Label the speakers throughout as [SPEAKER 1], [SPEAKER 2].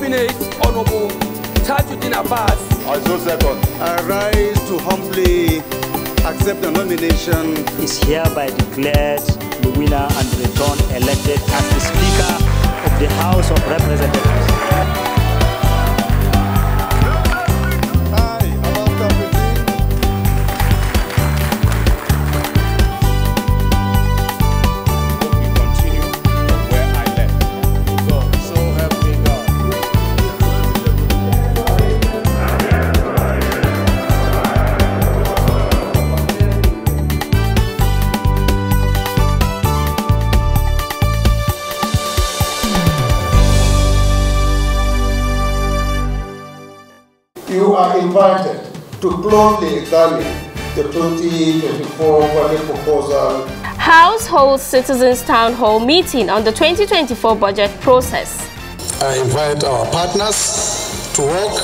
[SPEAKER 1] nominate Honorable Tajuddin Abbas.
[SPEAKER 2] I so second.
[SPEAKER 3] I rise to humbly accept the nomination.
[SPEAKER 4] Is hereby declared the winner and returned elected as the Speaker of the House of Representatives.
[SPEAKER 3] You are invited to closely examine the 2024 budget proposal.
[SPEAKER 5] House holds Citizens Town Hall meeting on the 2024 budget process.
[SPEAKER 6] I invite our partners to work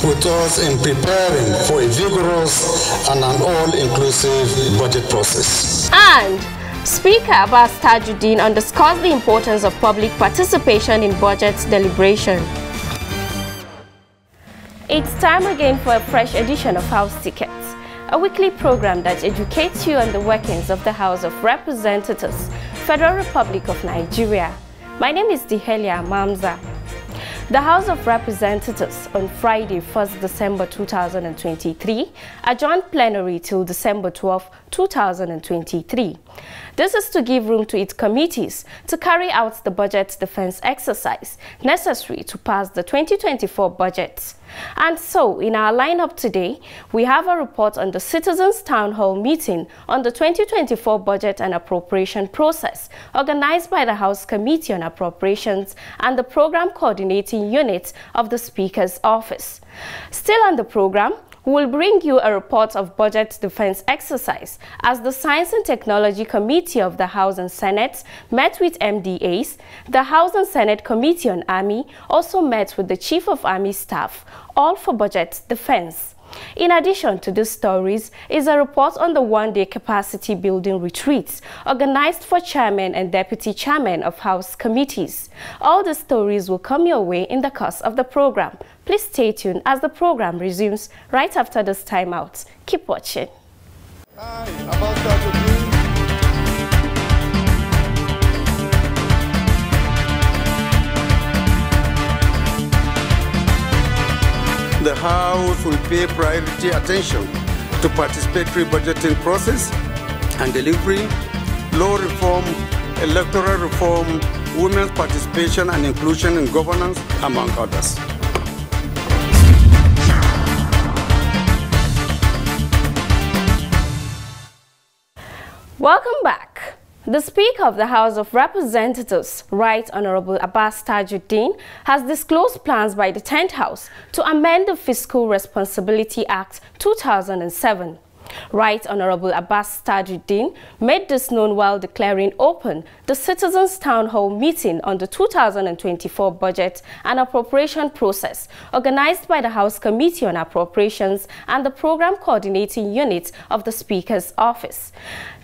[SPEAKER 6] with us in preparing for a vigorous and an all-inclusive budget process.
[SPEAKER 5] And Speaker Abbas Tajuddin underscores the importance of public participation in budget deliberation. It's time again for a fresh edition of House Tickets, a weekly program that educates you on the workings of the House of Representatives, Federal Republic of Nigeria. My name is Dihelia Mamza. The House of Representatives on Friday, 1st December 2023, adjourned plenary till December 12, 2023. This is to give room to its committees to carry out the budget defense exercise necessary to pass the 2024 budget. And so, in our lineup today, we have a report on the Citizens Town Hall meeting on the 2024 budget and appropriation process, organized by the House Committee on Appropriations and the Program Coordinating Unit of the Speaker's Office. Still on the program, we will bring you a report of budget defense exercise as the Science and Technology Committee of the House and Senate met with MDAs. The House and Senate Committee on Army also met with the Chief of Army Staff, all for budget defense. In addition to these stories is a report on the one-day capacity building retreats organized for chairman and deputy chairman of House committees. All the stories will come your way in the course of the program. Please stay tuned as the program resumes right after this timeout. Keep watching.
[SPEAKER 3] The House will pay priority attention to participatory budgeting process and delivery, law reform, electoral reform, women's participation and inclusion in governance, among others.
[SPEAKER 5] Welcome back. The Speaker of the House of Representatives, Right Honorable Abbas Tajuddin, has disclosed plans by the 10th House to amend the Fiscal Responsibility Act 2007. Right Honorable Abbas Tajuddin made this known while declaring open the Citizens Town Hall meeting on the 2024 budget and appropriation process organized by the House Committee on Appropriations and the Program Coordinating Unit of the Speaker's Office.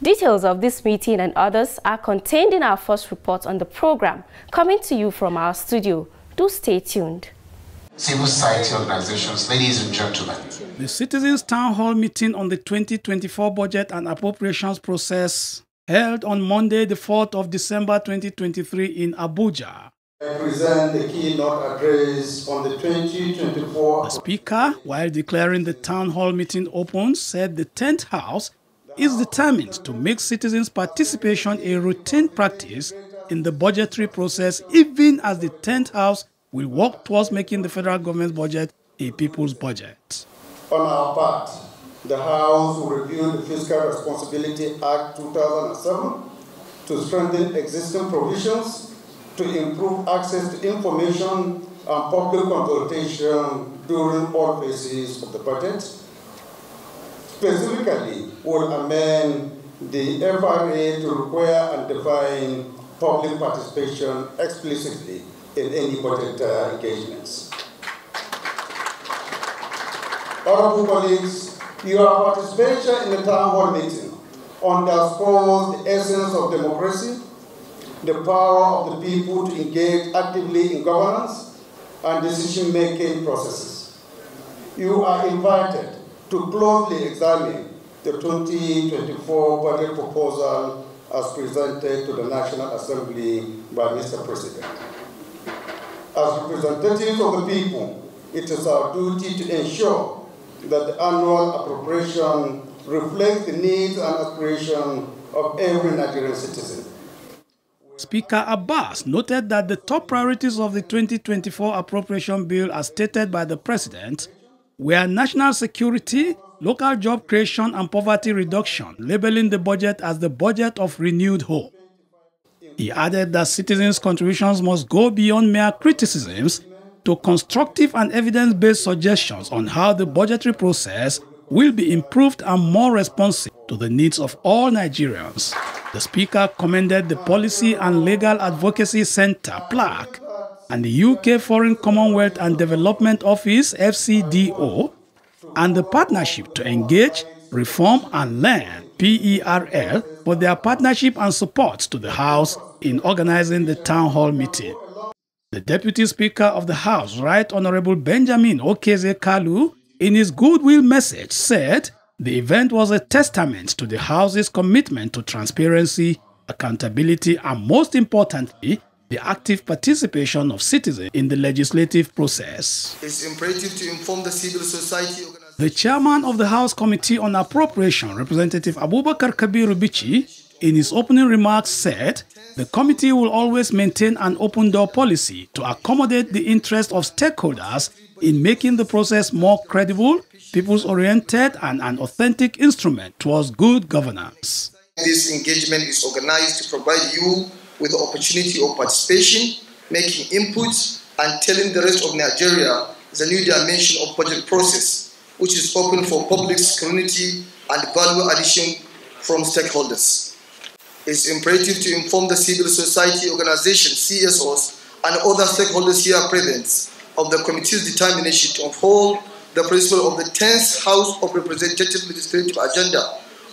[SPEAKER 5] Details of this meeting and others are contained in our first report on the program, coming to you from our studio. Do stay tuned.
[SPEAKER 7] Civil society organizations, ladies and gentlemen.
[SPEAKER 8] The Citizens Town Hall meeting on the 2024 budget and appropriations process held on Monday, the 4th of December 2023 in Abuja.
[SPEAKER 3] I present the keynote address on the 2024.
[SPEAKER 8] The Speaker, while declaring the Town Hall meeting open, said the 10th House is determined to make citizens' participation a routine practice in the budgetary process, even as the 10th House will work towards making the federal government's budget a people's budget.
[SPEAKER 3] On our part, the House will review the Fiscal Responsibility Act 2007 to strengthen existing provisions, to improve access to information and public consultation during all phases of the budget. Specifically, we'll amend the FRA to require and define public participation explicitly in any budget engagements. Honorable colleagues, your participation in the town hall meeting underscores the essence of democracy, the power of the people to engage actively in governance, and decision-making processes. You are invited to closely examine the 2024 budget proposal as presented to the National Assembly by Mr. President. As representatives of the people, it is our duty to ensure that the annual appropriation reflects the needs and aspirations of every Nigerian citizen.
[SPEAKER 8] Speaker Abbas noted that the top priorities of the 2024 appropriation bill, as stated by the president, were national security, local job creation, and poverty reduction, labeling the budget as the budget of renewed hope. He added that citizens' contributions must go beyond mere criticisms to constructive and evidence-based suggestions on how the budgetary process will be improved and more responsive to the needs of all Nigerians. The Speaker commended the Policy and Legal Advocacy Centre, PLAC, and the UK Foreign Commonwealth and Development Office, FCDO, and the Partnership to Engage, Reform and Learn, PERL, for their partnership and support to the House in organizing the town hall meeting. The Deputy Speaker of the House, Right Honorable Benjamin Okeze Kalu, in his goodwill message said the event was a testament to the House's commitment to transparency, accountability, and most importantly, the active participation of citizens in the legislative process.
[SPEAKER 2] It's imperative to inform the civil society organizations.
[SPEAKER 8] The chairman of the House Committee on Appropriation, Representative Abubakar Kabiru Bichi, in his opening remarks said the committee will always maintain an open-door policy to accommodate the interests of stakeholders in making the process more credible, people's-oriented, and an authentic instrument towards good governance.
[SPEAKER 2] This engagement is organized to provide you with the opportunity of participation, making inputs, and telling the rest of Nigeria the new dimension of budget process, which is open for public scrutiny and value addition from stakeholders. It's imperative to inform the civil society organizations, CSOs, and other stakeholders here present of the committee's determination to uphold the principle of the 10th House of Representatives legislative agenda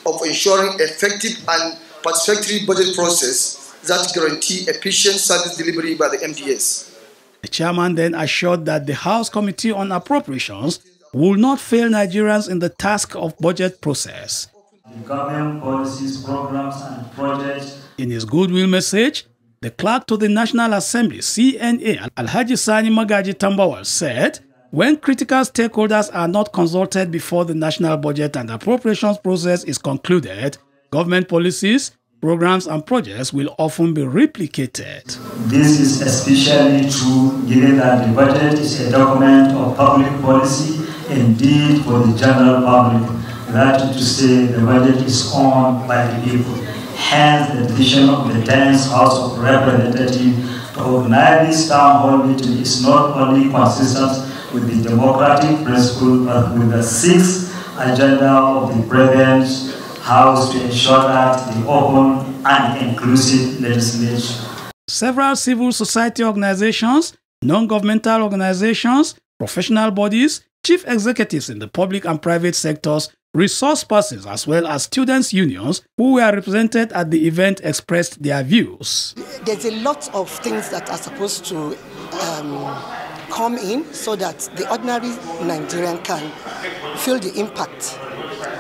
[SPEAKER 2] of ensuring effective and participatory budget process that guarantee efficient service delivery by the MDS.
[SPEAKER 8] The chairman then assured that the House Committee on Appropriations will not fail Nigerians in the task of budget process.
[SPEAKER 9] The government policies, programs, and projects.
[SPEAKER 8] In his goodwill message, the clerk to the National Assembly, CNA, Alhaji Sani Magaji Tambawal, said, when critical stakeholders are not consulted before the national budget and appropriations process is concluded, government policies, programs, and projects will often be replicated.
[SPEAKER 9] This is especially true given that the budget is a document of public policy, indeed for the general public. That is to say, the budget is owned by the people. Hence, the decision of the 10th House of Representatives to organize this town hall meeting is not only consistent with the democratic principle, but with the 6th agenda of the President's House to ensure that the open and inclusive legislation.
[SPEAKER 8] Several civil society organizations, non-governmental organizations, professional bodies, chief executives in the public and private sectors, resource persons, as well as students' unions who were represented at the event expressed their views.
[SPEAKER 10] There's a lot of things that are supposed to come in so that the ordinary Nigerian can feel the impact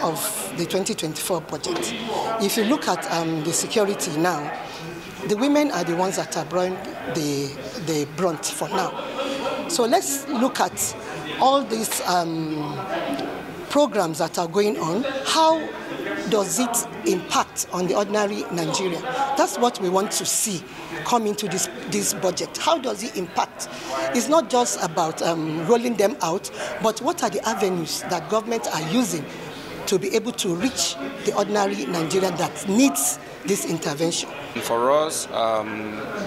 [SPEAKER 10] of the 2024 budget. If you look at the security now, the women are the ones that are bearing the brunt for now. So let's look at all these programs that are going on. How does it impact on the ordinary Nigerian? That's what we want to see come into this budget. How does it impact? It's not just about rolling them out, but what are the avenues that governments are using to be able to reach the ordinary Nigerian that needs this intervention?
[SPEAKER 11] For us,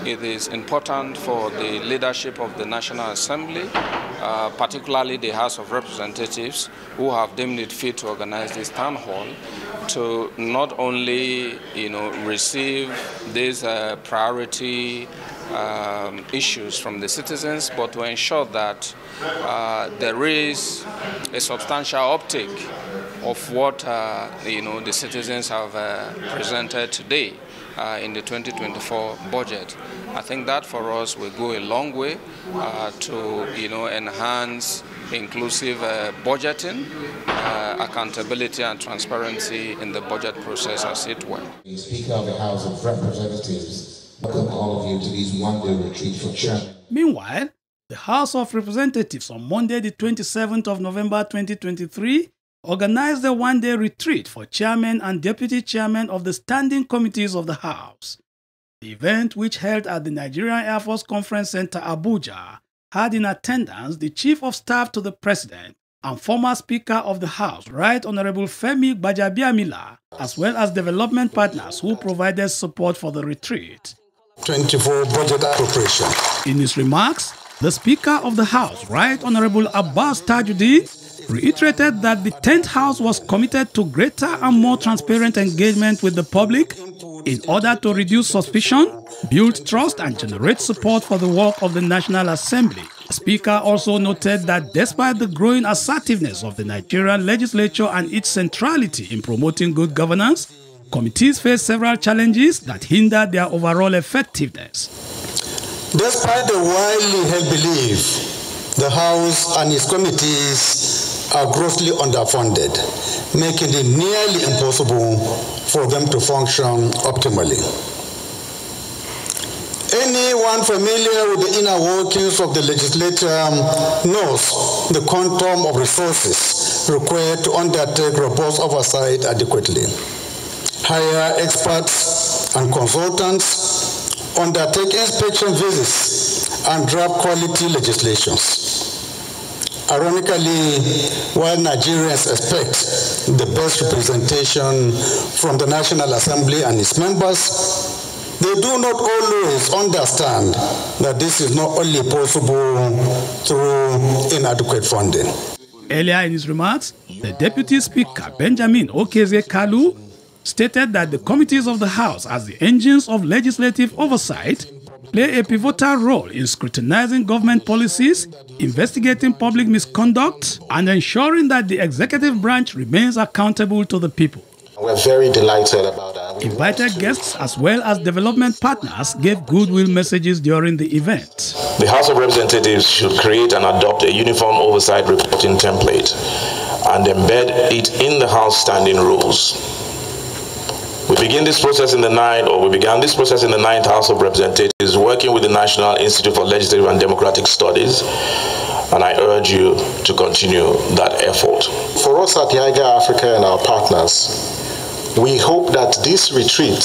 [SPEAKER 11] it is important for the leadership of the National Assembly, particularly the House of Representatives, who have deemed it fit to organize this town hall, to not only, receive these priority issues from the citizens, but to ensure that there is a substantial uptake of what the citizens have presented today in the 2024 budget. I think that for us will go a long way to enhance inclusive budgeting, accountability and transparency in the budget process as it were.
[SPEAKER 7] Speaker of the House of Representatives, welcome all of you to this one-day retreat for chairman.
[SPEAKER 8] Meanwhile, the House of Representatives on Monday, the 27th of November 2023, organized a one-day retreat for chairman and deputy chairman of the standing committees of the House. The event, which held at the Nigerian Air Force Conference Center, Abuja, had in attendance the Chief of Staff to the President and former Speaker of the House, Right Honorable Femi Gbajabiamila, as well as development partners who provided support for the retreat.
[SPEAKER 6] 24 budget appropriation.
[SPEAKER 8] In his remarks, the Speaker of the House, Right Honorable Abbas Tajuddin, reiterated that the 10th House was committed to greater and more transparent engagement with the public in order to reduce suspicion, build trust, and generate support for the work of the National Assembly. The Speaker also noted that despite the growing assertiveness of the Nigerian legislature and its centrality in promoting good governance, committees face several challenges that hinder their overall effectiveness.
[SPEAKER 6] Despite the widely held belief, the House and its committees are grossly underfunded, making it nearly impossible for them to function optimally. Anyone familiar with the inner workings of the legislature knows the quantum of resources required to undertake robust oversight adequately. Hire experts and consultants, undertake inspection visits, and draft quality legislations. Ironically, while Nigerians expect the best representation from the National Assembly and its members, they do not always understand that this is not only possible through inadequate funding.
[SPEAKER 8] Earlier in his remarks, the Deputy Speaker, Benjamin Okezie-Kalu, stated that the committees of the House, as the engines of legislative oversight, play a pivotal role in scrutinizing government policies, investigating public misconduct, and ensuring that the executive branch remains accountable to the people.
[SPEAKER 7] We're very delighted about that.
[SPEAKER 8] Invited guests as well as development partners gave goodwill messages during the event.
[SPEAKER 12] The House of Representatives should create and adopt a uniform oversight reporting template and embed it in the House standing rules. We began this process in the 9th House of Representatives, working with the National Institute for Legislative and Democratic Studies, and I urge you to continue that effort.
[SPEAKER 7] For us at YIGA Africa and our partners, we hope that this retreat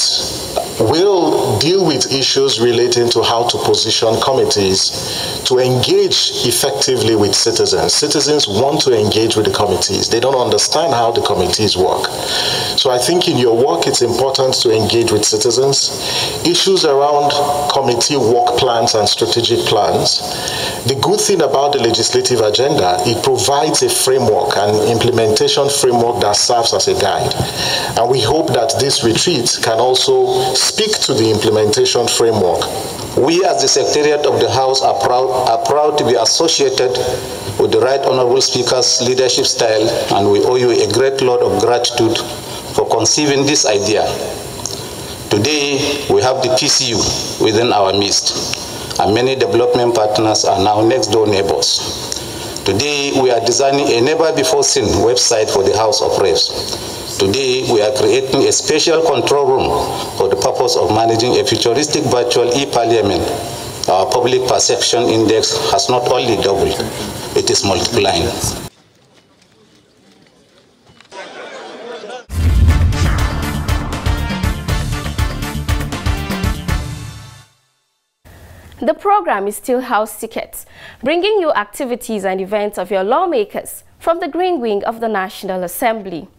[SPEAKER 7] will deal with issues relating to how to position committees to engage effectively with citizens. Citizens want to engage with the committees. They don't understand how the committees work. So I think in your work, it's important to engage with citizens. Issues around committee work plans and strategic plans. The good thing about the legislative agenda, it provides a framework, an implementation framework that serves as a guide. And we hope that this retreat can also speak to the implementation framework.
[SPEAKER 13] We as the Secretariat of the House are proud to be associated with the Right Honorable Speaker's leadership style, and we owe you a great lot of gratitude for conceiving this idea. Today, we have the PCU within our midst, and many development partners are now next-door neighbors. Today, we are designing a never-before-seen website for the House of Reps. Today, we are creating a special control room for the purpose of managing a futuristic virtual e-parliament. Our public perception index has not only doubled, it is multiplying.
[SPEAKER 5] The program is still House Tickets, bringing you activities and events of your lawmakers from the Green Wing of the National Assembly.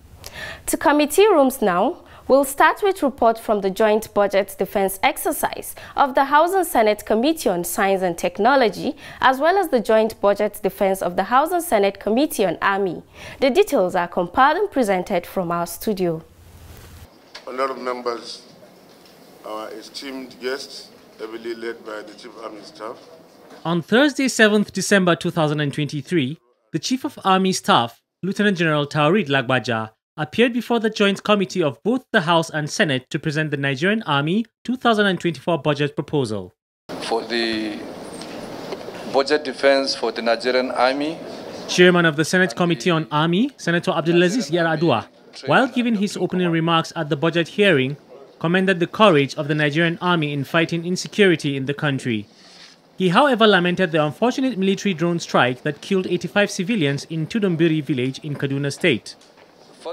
[SPEAKER 5] To committee rooms now, we'll start with report from the Joint Budget Defense Exercise of the House and Senate Committee on Science and Technology, as well as the Joint Budget Defense of the House and Senate Committee on Army. The details are compiled and presented from our studio.
[SPEAKER 14] Honorable members, our esteemed guests, heavily led by the Chief Army Staff.
[SPEAKER 15] On Thursday, 7th December 2023, the Chief of Army Staff, Lieutenant General Taoreed Lagbaja, appeared before the Joint Committee of both the House and Senate to present the Nigerian Army 2024 budget proposal.
[SPEAKER 16] For the budget defense for the Nigerian Army,
[SPEAKER 15] Chairman of the Senate Committee on Army, Senator Abdulaziz Yaradua, while giving his opening remarks at the budget hearing, commended the courage of the Nigerian Army in fighting insecurity in the country. He, however, lamented the unfortunate military drone strike that killed 85 civilians in Tudumbiri village in Kaduna State.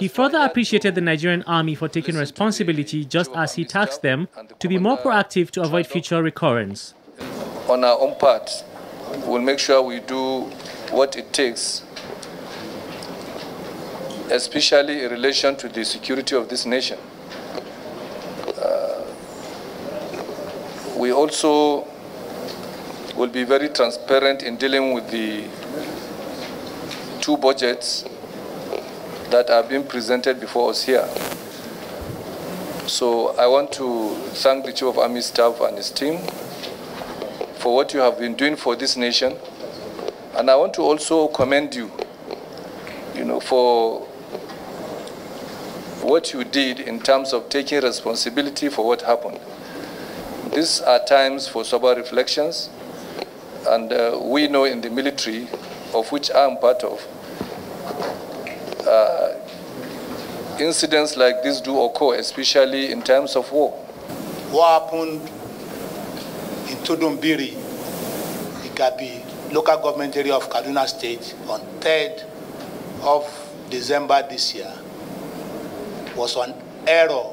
[SPEAKER 15] He further appreciated the Nigerian Army for taking responsibility, just as he tasked them to be more proactive to avoid future recurrence.
[SPEAKER 16] On our own part, we'll make sure we do what it takes, especially in relation to the security of this nation. We also will be very transparent in dealing with the two budgets that are being presented before us here. So I want to thank the Chief of Army Staff and his team for what you have been doing for this nation. And I want to also commend you, for what you did in terms of taking responsibility for what happened. These are times for sober reflections, and we know in the military, of which I am part of, incidents like this do occur, especially in times of war.
[SPEAKER 17] What happened in Tudumbiri, Igabi, local government area of Kaduna State on 3rd of December this year was an error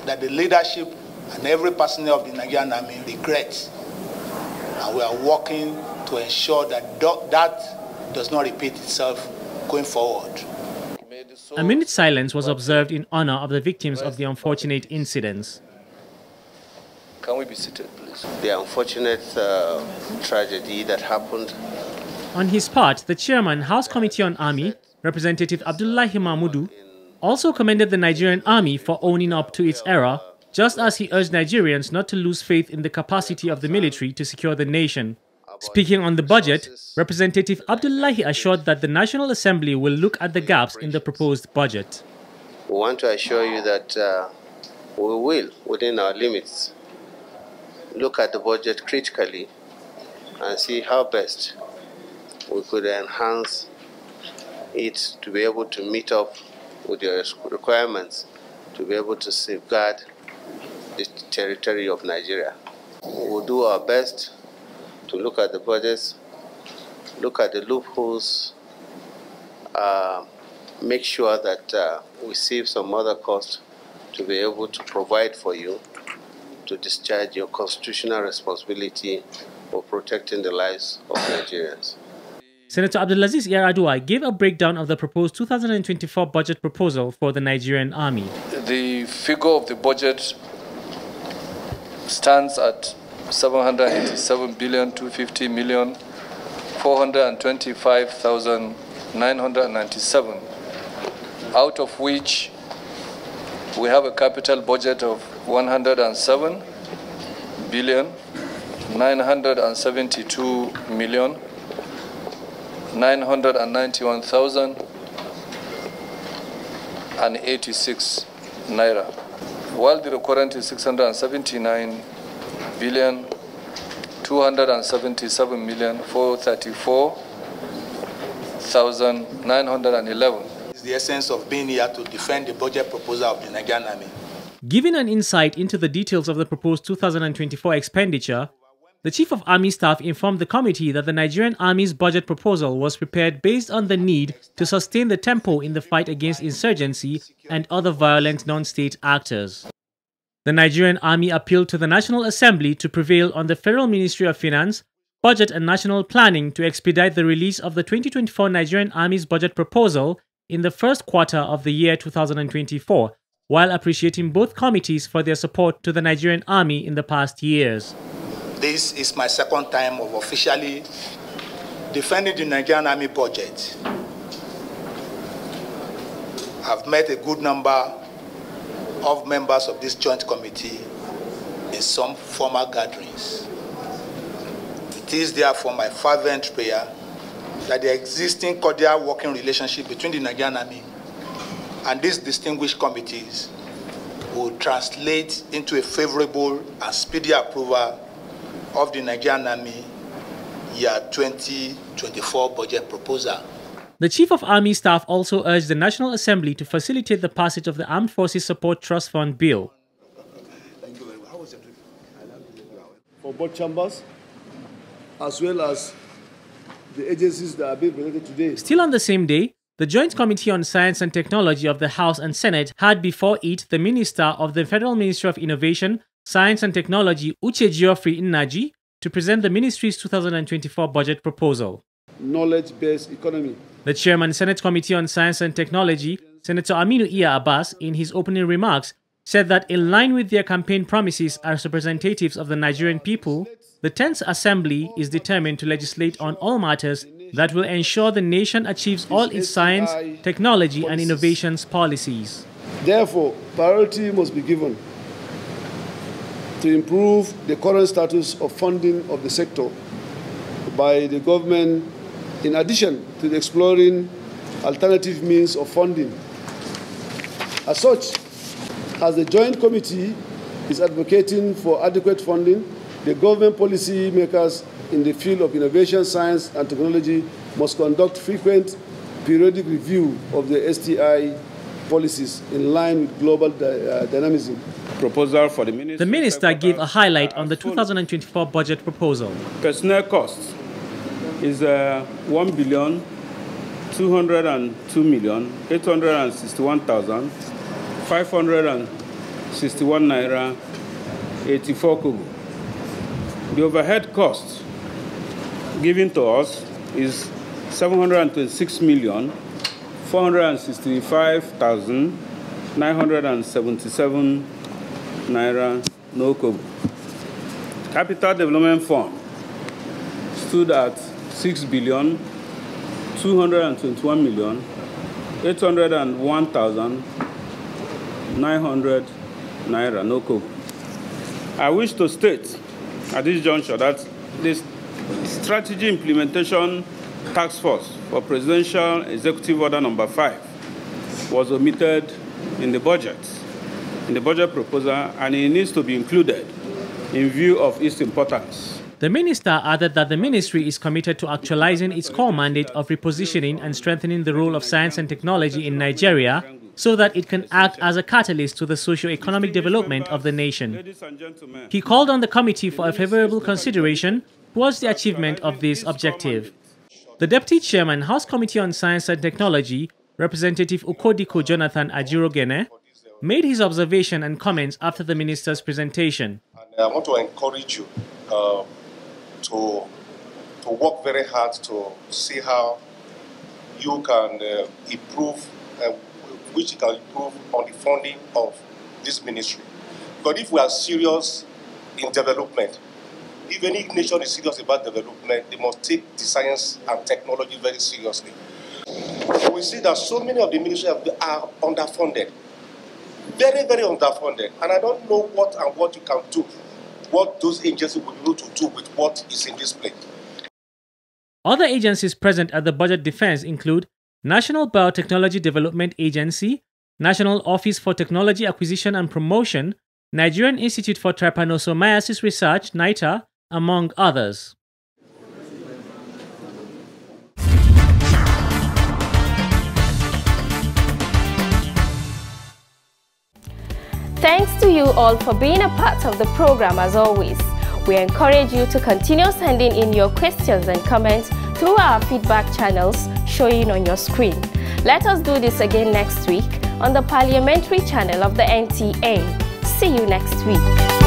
[SPEAKER 17] that the leadership and every personnel of the Nigerian Army regrets. And we are working to ensure that that does not repeat itself going forward.
[SPEAKER 15] A minute silence was observed in honor of the victims of the unfortunate incidents.
[SPEAKER 16] Can we be seated, please?
[SPEAKER 18] The unfortunate tragedy that happened.
[SPEAKER 15] On his part, the chairman, House Committee on Army, Representative Abdullahi Mahmudu, also commended the Nigerian Army for owning up to its error, just as he urged Nigerians not to lose faith in the capacity of the military to secure the nation. Speaking on the budget, Representative Abdullahi assured that the National Assembly will look at the gaps in the proposed budget.
[SPEAKER 18] We want to assure you that we will, within our limits, look at the budget critically and see how best we could enhance it to be able to meet up with your requirements, to be able to safeguard the territory of Nigeria. We will do our best to look at the budgets, look at the loopholes, make sure that we save some other costs to be able to provide for you to discharge your constitutional responsibility for protecting the lives of Nigerians.
[SPEAKER 15] Senator Abdulaziz Yaradua gave a breakdown of the proposed 2024 budget proposal for the Nigerian Army.
[SPEAKER 16] The figure of the budget stands at 787,250,425,997, out of which we have a capital budget of 107,972,991,086 naira, while the recurrent is 659,277,434,911.
[SPEAKER 17] It's the essence of being here to defend the budget proposal of the Nigerian Army.
[SPEAKER 15] Giving an insight into the details of the proposed 2024 expenditure, the Chief of Army Staff informed the committee that the Nigerian Army's budget proposal was prepared based on the need to sustain the tempo in the fight against insurgency and other violent non-state actors. The Nigerian Army appealed to the National Assembly to prevail on the Federal Ministry of Finance, Budget and National Planning to expedite the release of the 2024 Nigerian Army's budget proposal in the first quarter of the year 2024, while appreciating both committees for their support to the Nigerian Army in the past years.
[SPEAKER 17] This is my second time of officially defending the Nigerian Army budget. I've met a good number of members of this joint committee in some formal gatherings. It is therefore my fervent prayer that the existing cordial working relationship between the Nigerian Army and these distinguished committees will translate into a favorable and speedy approval of the Nigerian Army year 2024 budget proposal.
[SPEAKER 15] The Chief of Army Staff also urged the National Assembly to facilitate the passage of the Armed Forces Support Trust Fund Bill.
[SPEAKER 19] For both chambers, as well as the agencies that are being related today.
[SPEAKER 15] Still on the same day, the Joint Committee on Science and Technology of the House and Senate had before it the Minister of the Federal Ministry of Innovation, Science and Technology, Uche Geoffrey Nnaji, to present the ministry's 2024 budget proposal.
[SPEAKER 19] Knowledge-based economy.
[SPEAKER 15] The Chairman, Senate Committee on Science and Technology, Senator Aminu Iya Abbas, in his opening remarks, said that in line with their campaign promises as representatives of the Nigerian people, the 10th Assembly is determined to legislate on all matters that will ensure the nation achieves all its science, technology and innovations policies.
[SPEAKER 19] Therefore, priority must be given to improve the current status of funding of the sector by the government, in addition to exploring alternative means of funding. As such, as the Joint Committee is advocating for adequate funding, the government policy makers in the field of innovation, science and technology must conduct frequent periodic review of the STI policies in line with global dynamism.
[SPEAKER 20] Proposal for the minister.
[SPEAKER 15] The minister gave a highlight on the 2024 budget proposal.
[SPEAKER 20] Personnel costs is 1,202,861,561 naira 84 kobo. The overhead cost given to us is 726,465,977 naira no kobo. Capital Development Fund stood at 6,221,801,900 naira no kobo. I wish to state at this juncture that this Strategy Implementation Task Force for Presidential Executive Order number 5 was omitted in the budget proposal, and it needs to be included in view of its importance.
[SPEAKER 15] The minister added that the ministry is committed to actualizing its core mandate of repositioning and strengthening the role of science and technology in Nigeria so that it can act as a catalyst to the socio-economic development of the nation. He called on the committee for a favorable consideration towards the achievement of this objective. The Deputy Chairman, House Committee on Science and Technology, Representative Ukodiko Jonathan Ajirogene, made his observation and comments after the minister's presentation.
[SPEAKER 21] And I want to encourage you to work very hard to see how you can improve, which you can improve on the funding of this ministry. Because if we are serious in development, if any nation is serious about development, they must take the science and technology very seriously. We see that so many of the ministries are underfunded, very, very underfunded, and I don't know what you can do, what those agencies will be able to do with what is in this plate.
[SPEAKER 15] Other agencies present at the budget defense include National Biotechnology Development Agency, National Office for Technology Acquisition and Promotion, Nigerian Institute for Trypanosomiasis Research, NITA, among others.
[SPEAKER 5] Thanks to you all for being a part of the program as always. We encourage you to continue sending in your questions and comments through our feedback channels showing on your screen. Let us do this again next week on the Parliamentary channel of the NTA. See you next week.